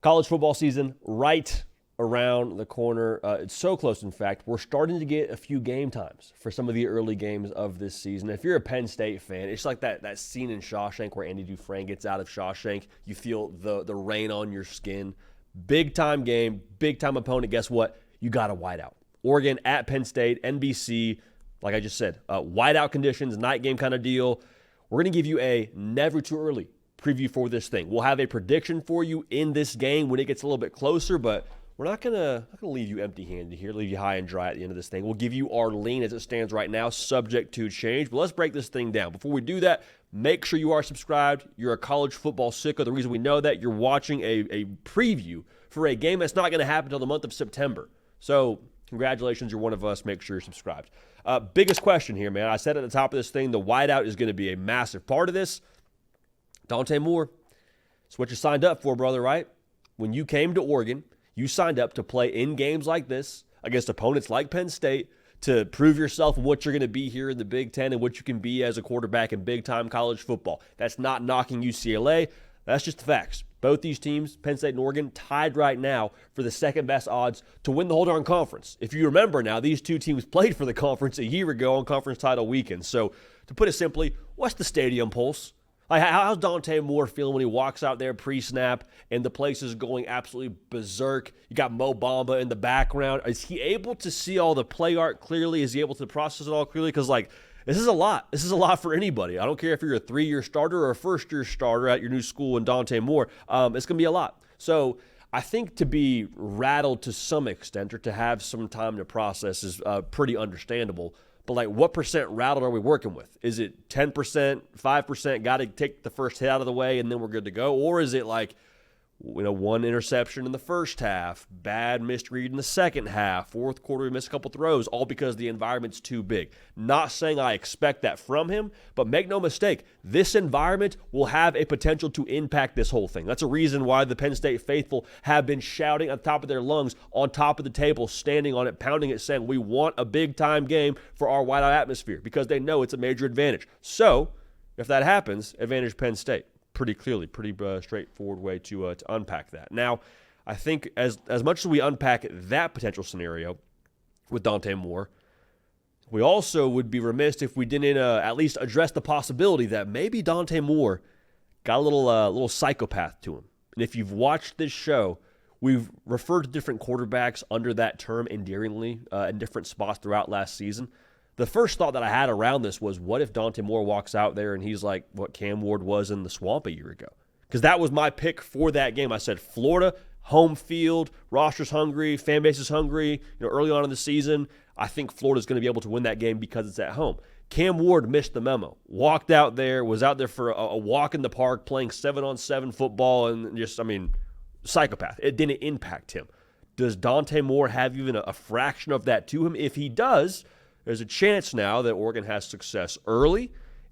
College football season right around the corner. It's so close, in fact. We're starting to get a few game times for some of the early games of this season. If you're a Penn State fan, it's like that scene in Shawshank where Andy Dufresne gets out of Shawshank. You feel the rain on your skin. Big-time game, big-time opponent. Guess what? You got a whiteout. Oregon at Penn State, NBC. Like I just said, whiteout conditions, night game kind of deal. We're going to give you a never too early preview for this thing. We'll have a prediction for you in this game when it gets a little bit closer, but we're not gonna leave you empty-handed here, leave you high and dry at the end of this thing. We'll give you our lean as it stands right now, subject to change. But let's break this thing down. Before we do that, make sure you are subscribed. You're a college football sicko. The reason we know that, you're watching a preview for a game that's not going to happen until the month of September. So congratulations, you're one of us. Make sure you're subscribed. Biggest question here, man. I said at the top of this thing, the whiteout is going to be a massive part of this. Dante Moore, it's what you signed up for, brother, right? When you came to Oregon, you signed up to play in games like this against opponents like Penn State to prove yourself and what you're going to be here in the Big Ten and what you can be as a quarterback in big-time college football. That's not knocking UCLA. That's just the facts. Both these teams, Penn State and Oregon, tied right now for the second-best odds to win the whole darn conference. If you remember now, these two teams played for the conference a year ago on conference title weekend. So to put it simply, what's the stadium pulse? Like, how's Dante Moore feeling when he walks out there pre-snap and the place is going absolutely berserk? You got Mo Bamba in the background. Is he able to see all the play art clearly? Is he able to process it all clearly? Because, this is a lot. This is a lot for anybody. I don't care if you're a 3-year starter or a first-year starter at your new school in Dante Moore. It's going to be a lot. So I think to be rattled to some extent or to have some time to process is pretty understandable. But what percent rattled are we working with? Is it 10%, 5%, got to take the first hit out of the way and then we're good to go? Or is it one interception in the first half, bad misread in the second half, fourth quarter we missed a couple throws, all because the environment's too big? Not saying I expect that from him, but make no mistake, this environment will have a potential to impact this whole thing. That's a reason why the Penn State faithful have been shouting on top of their lungs, on top of the table, standing on it, pounding it, saying we want a big-time game for our whiteout atmosphere because they know it's a major advantage. So if that happens, advantage Penn State. Pretty clearly, pretty straightforward way to unpack that. Now, I think as much as we unpack that potential scenario with Dante Moore, we also would be remiss if we didn't at least address the possibility that maybe Dante Moore got a little psychopath to him. And if you've watched this show, we've referred to different quarterbacks under that term endearingly in different spots throughout last season. The first thought that I had around this was, what if Dante Moore walks out there and he's like what Cam Ward was in the Swamp a year ago? Because that was my pick for that game. I said Florida, home field, roster's hungry, fan base is hungry. Early on in the season, I think Florida's going to be able to win that game because it's at home. Cam Ward missed the memo. Walked out there, was out there for a walk in the park, playing 7-on-7 football, and psychopath. It didn't impact him. Does Dante Moore have even a fraction of that to him? If he does, there's a chance now that Oregon has success early,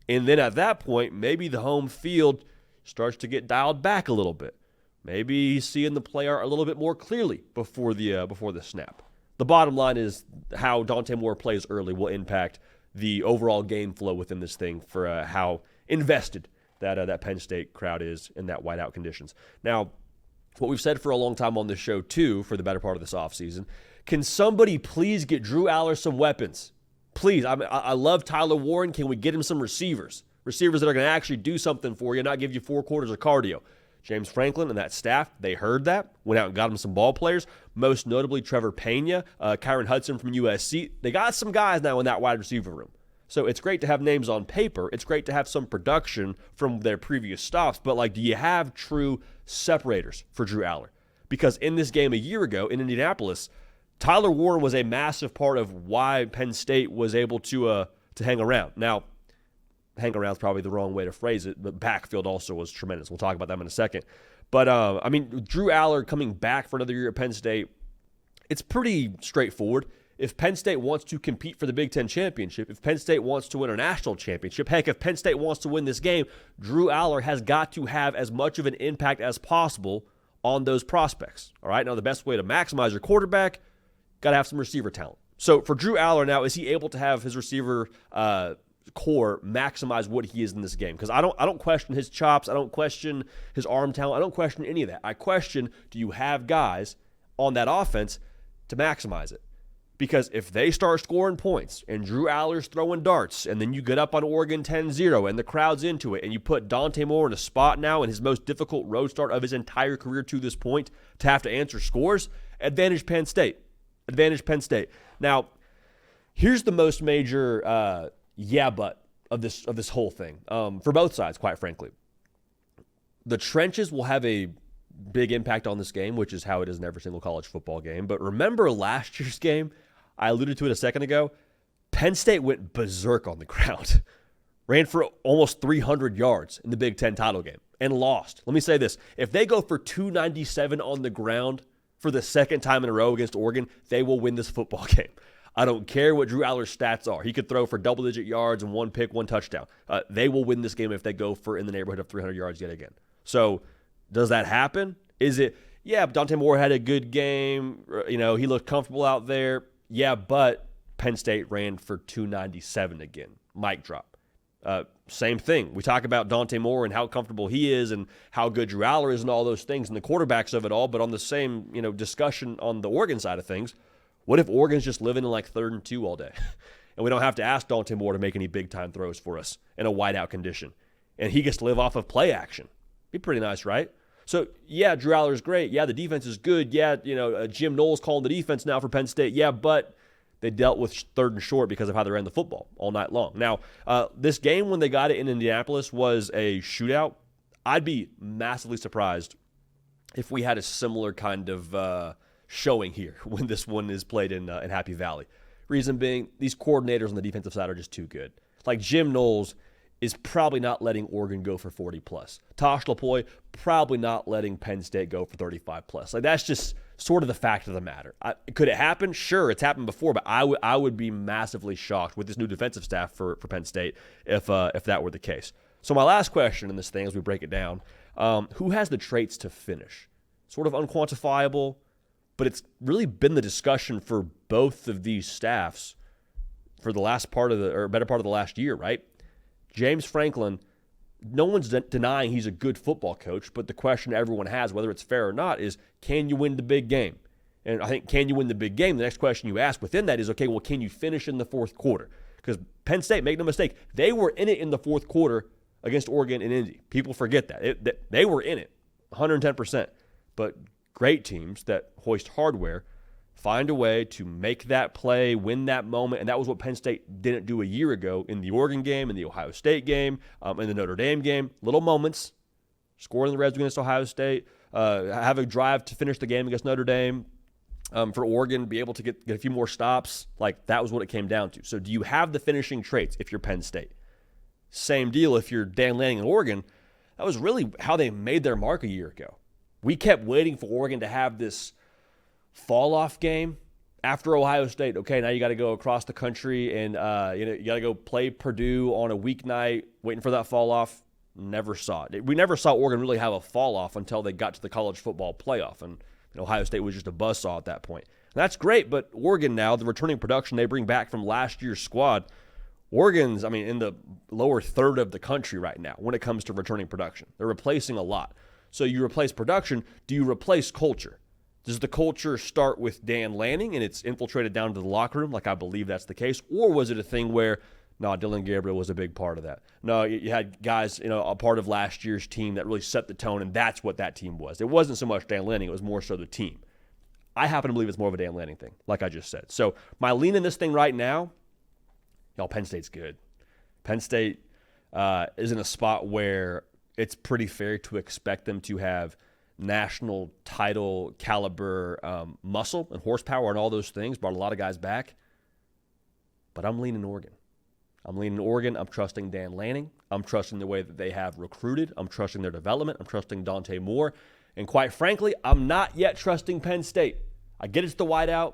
and then at that point, maybe the home field starts to get dialed back a little bit. Maybe he's seeing the play art a little bit more clearly before the snap. The bottom line is how Dante Moore plays early will impact the overall game flow within this thing for how invested that Penn State crowd is in that whiteout conditions. Now, what we've said for a long time on this show, too, for the better part of this offseason, can somebody please get Drew Aller some weapons? Please, I love Tyler Warren. Can we get him some receivers? Receivers that are going to actually do something for you, not give you 4 quarters of cardio. James Franklin and that staff, they heard that, went out and got him some ball players, most notably Trevor Pena, Kyron Hudson from USC. They got some guys now in that wide receiver room. So it's great to have names on paper. It's great to have some production from their previous stops. But, do you have true separators for Drew Aller? Because in this game a year ago in Indianapolis, Tyler Warren was a massive part of why Penn State was able to hang around. Now, hang around is probably the wrong way to phrase it, but backfield also was tremendous. We'll talk about them in a second. But, Drew Aller coming back for another year at Penn State, it's pretty straightforward. If Penn State wants to compete for the Big Ten championship, if Penn State wants to win a national championship, heck, if Penn State wants to win this game, Drew Aller has got to have as much of an impact as possible on those prospects. All right, now the best way to maximize your quarterback, got to have some receiver talent. So for Drew Aller now, is he able to have his receiver core maximize what he is in this game? Because I don't question his chops. I don't question his arm talent. I don't question any of that. I question, do you have guys on that offense to maximize it? Because if they start scoring points and Drew Aller's throwing darts and then you get up on Oregon 10-0 and the crowd's into it and you put Dante Moore in a spot now in his most difficult road start of his entire career to this point to have to answer scores, advantage Penn State. Advantage Penn State. Now, here's the most major but of this whole thing for both sides, quite frankly. The trenches will have a big impact on this game, which is how it is in every single college football game. But remember last year's game? I alluded to it a second ago. Penn State went berserk on the ground. Ran for almost 300 yards in the Big Ten title game and lost. Let me say this. If they go for 297 on the ground for the second time in a row against Oregon, they will win this football game. I don't care what Drew Aller's stats are. He could throw for double-digit yards and 1 pick, 1 touchdown. They will win this game if they go for in the neighborhood of 300 yards yet again. So does that happen? Is it, Dante Moore had a good game. He looked comfortable out there. Yeah, but Penn State ran for 297 again. Mic drop. Same thing. We talk about Dante Moore and how comfortable he is and how good Drew Aller is and all those things and the quarterbacks of it all. But on the same, discussion on the Oregon side of things, what if Oregon's just living in like 3rd and 2 all day? And we don't have to ask Dante Moore to make any big-time throws for us in a wideout condition. And he gets to live off of play action. Be pretty nice, right? So, Drew Aller is great. The defense is good. Jim Knowles calling the defense now for Penn State. But they dealt with 3rd and short because of how they ran the football all night long. Now, this game when they got it in Indianapolis was a shootout. I'd be massively surprised if we had a similar kind of showing here when this one is played in Happy Valley. Reason being, these coordinators on the defensive side are just too good. Like Jim Knowles is probably not letting Oregon go for 40+. Tosh LaPoy probably not letting Penn State go for 35+. Like that's just sort of the fact of the matter. Could it happen? Sure, it's happened before, but I would be massively shocked with this new defensive staff for Penn State if that were the case. So my last question in this thing as we break it down, who has the traits to finish? Sort of unquantifiable, but it's really been the discussion for both of these staffs for the better part of the last year, right? James Franklin, no one's denying he's a good football coach, but the question everyone has, whether it's fair or not, is can you win the big game? And I think can you win the big game? The next question you ask within that is, okay, well, can you finish in the fourth quarter? Because Penn State, make no mistake, they were in it in the fourth quarter against Oregon and Indy. People forget that. They were in it 110%. But great teams that hoist hardware find a way to make that play, win that moment, and that was what Penn State didn't do a year ago in the Oregon game, in the Ohio State game, in the Notre Dame game. Little moments, score in the red zone against Ohio State, have a drive to finish the game against Notre Dame. For Oregon, be able to get a few more stops. Like, that was what it came down to. So do you have the finishing traits if you're Penn State? Same deal if you're Dan Lanning in Oregon. That was really how they made their mark a year ago. We kept waiting for Oregon to have this fall-off game after Ohio State. Okay, now you got to go across the country and you got to go play Purdue on a weeknight, waiting for that fall-off. Never saw it. We never saw Oregon really have a fall-off until they got to the college football playoff, and Ohio State was just a buzzsaw at that point. And that's great, but Oregon now, the returning production they bring back from last year's squad, Oregon's, in the lower third of the country right now when it comes to returning production. They're replacing a lot. So you replace production, do you replace culture? Does the culture start with Dan Lanning and it's infiltrated down to the locker room, like I believe that's the case? Or was it a thing where, Dylan Gabriel was a big part of that? No, you had guys, a part of last year's team that really set the tone, and that's what that team was. It wasn't so much Dan Lanning, it was more so the team. I happen to believe it's more of a Dan Lanning thing, like I just said. So my lean in this thing right now, Penn State's good. Penn State is in a spot where it's pretty fair to expect them to have national title caliber muscle and horsepower and all those things. Brought a lot of guys back. But I'm leaning Oregon. I'm trusting Dan Lanning. I'm trusting the way that they have recruited. I'm trusting their development. I'm trusting Dante Moore. And quite frankly, I'm not yet trusting Penn State. I get it's the whiteout.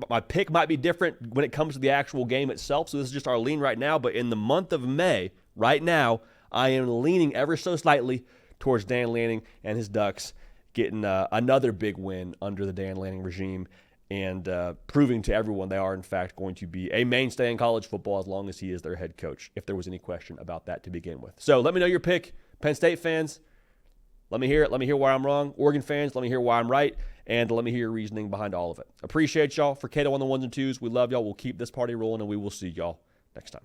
My pick might be different when it comes to the actual game itself. So this is just our lean right now. But in the month of May, right now, I am leaning ever so slightly towards Dan Lanning and his Ducks getting another big win under the Dan Lanning regime and proving to everyone they are, in fact, going to be a mainstay in college football as long as he is their head coach, if there was any question about that to begin with. So let me know your pick. Penn State fans, let me hear it. Let me hear why I'm wrong. Oregon fans, let me hear why I'm right. And let me hear your reasoning behind all of it. Appreciate y'all. For Cato on the ones and twos, we love y'all. We'll keep this party rolling, and we will see y'all next time.